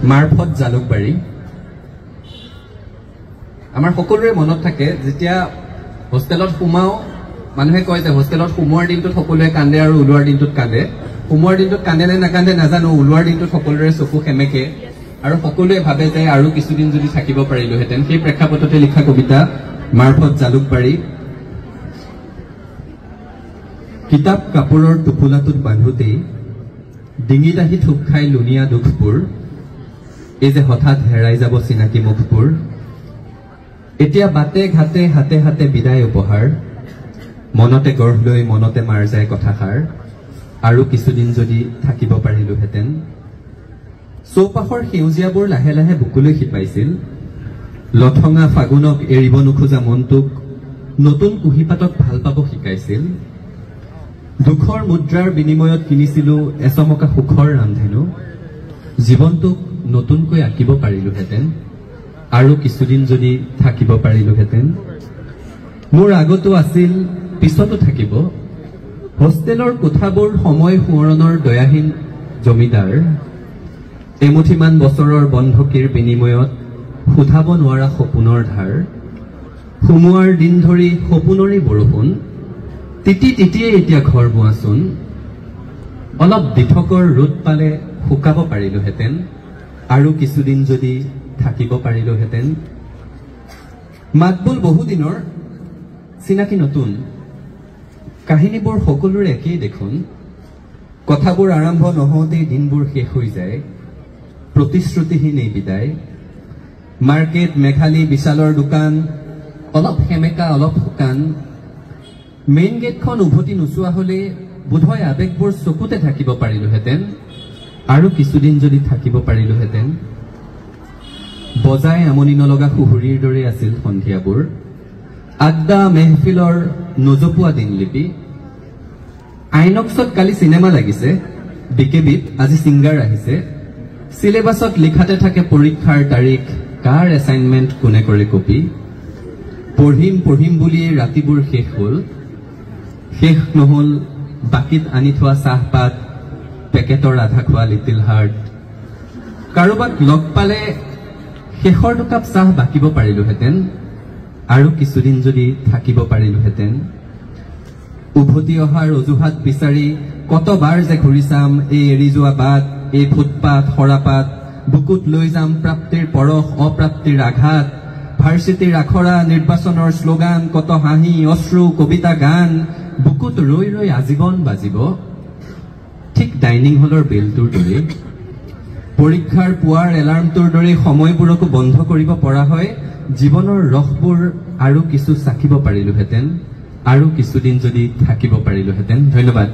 মাৰফত জালুকবাৰী আমাৰ সকলোৰে মনত থাকে যেতিয়া হোষ্টেলত সোমাও মানুহে কয় যে হোষ্টেলত সোমোৱাৰ দিনটোত সকলোৱে কান্দে আৰু ওলোৱাৰ দিনটোত কান্দে সোমোৱাৰ দিনটোত কান্দে নে নাকান্দে নাজানো ওলোৱাৰ দিনটোত সকলোৰে চকু সেমেকে আৰু সকলোৱে ভাবে যে আৰু কিছুদিন যদি থাকিব পাৰিলোহেঁতেন সেই প্ৰেক্ষাপটতে লিখা কবিতা মাৰফত জালুকবাৰী কিতাপ কাপোৰৰ টোপোলাটোত বান্ধোতেই ডিঙিত আহি থুপ খাই লুনিয়া দুখবোৰ এই যে হঠাৎ হেৰাই যাব চিনাকি মুখবোৰ এতিয়া বাটে ঘাটে হাতে হাতে বিদায় উপহাৰ মনতে গঢ় লৈ মনতে মাৰ যায় কথাষাৰ আৰু কিছুদিন যদি থাকিব পাৰিলোহেঁতেন চৌপাশৰ সেউজীয়াবোৰ লাহে লাহে বুকুলৈ শিপাইছিল লঠঙা ফাগুনক এৰিব নোখোজা মনটোক নতুন কুঁহিপাতক ভাল পাব শিকাইছিল দুখৰ মুদ্ৰাৰ বিনিময়ত কিনিছিলো এচমকা সুখৰ ৰামধেনু জীৱনটোক নতুনকৈ আঁকিব পাৰিলোহেঁতেন আৰু কিছুদিন যদি থাকিব পাৰিলোহেঁতেন মোৰ আগতো আছিল পিছতো থাকিব হোষ্টেলৰ কোঠাবোৰ সময় সোঁৱৰণৰ দয়াহীন জমিদাৰ এমুঠিমান বছৰৰ বন্ধকীৰ বিনিময়ত সোধাব নোৱাৰা সপোনৰ ধাৰ সোমোৱাৰ দিন ধৰি সপোনৰে বৰষুণ তিতি তিতিয়ে এতিয়া ঘৰ বোৱাচোন অলপ দিঠকৰ ৰ'দ পালে শুকাব পাৰিলোহেঁতেন আৰু কিছুদিন যদি থাকিব পাৰিলোহেঁতেন মাতবোল বহুদিনৰ চিনাকি নতুন কাহিনীবোৰ সকলোৰে একেই দেখোন কথাবোৰ আৰম্ভ নহওঁতেই দিনবোৰ শেষ হৈ যায় প্ৰতিশ্ৰুতিহীন এই বিদায় মাৰ্কেট মেঘালী বিশালৰ দোকান অলপ সেমেকা অলপ শুকান মেইন গেটখন উভতি নোচোৱা হলে বোধহয় আবেগবোৰ চকুতে থাকিব পাৰিলোহেঁতেন আৰু কিছুদিন যদি থাকিব পাৰিলোহেঁতেন বজাই আমনি নলগা সুহুৰিৰ দৰে আছিল সন্ধিয়াবোৰ আড্ডা মেহফিলৰ নজপোৱা দিনলিপি আইনক্সত কালি চিনেমা লাগিছে বিকেবিত আজি ছিংগাৰ আহিছে সিলেবাছত লিখাতে থাকে পৰীক্ষাৰ তাৰিখ কাৰ এছাইনমেণ্ট কোনে কৰে কপি পঢ়িম পঢ়িম বুলিয়ে ৰাতিবোৰ শেষ হ'ল শেষ নহল বাকিত আনি থোৱা চাহপাত পেকেটৰ আধা খোৱা লিটিল হাৰ্ট কাৰোবাক লগ পালে শেষৰ দুকাপ চাহ বাকিব পাৰিলোহেঁতেন আৰু কিছুদিন যদি থাকিব পাৰিলোহেঁতেন উভতি অহাৰ অজুহাত বিচাৰি কতবাৰ যে ঘূৰি চাম এই এৰি যোৱা বাট এই ফুটপাথ সৰাপাত বুকুত লৈ যাম প্ৰাপ্তিৰ পৰশ অপ্ৰাপ্তিৰ আঘাত ভাৰ্চিটিৰ আখৰা নিৰ্বাচনৰ শ্লোগান কত হাঁহি অশ্ৰু কবিতা গান বুকুত ৰৈ ৰৈ আজীৱন বাজিব ঠিক ডাইনিং হলৰ বেলটোৰ দৰে পৰীক্ষাৰ পুৱাৰ এলাৰ্মটোৰ দৰে সময়বোৰকো বন্ধ কৰিব পৰা হয় জীৱনৰ ৰসবোৰ আৰু কিছু চাকিব পাৰিলোহেঁতেন আৰু কিছুদিন যদি থাকিব পাৰিলোহেঁতেন ধন্যবাদ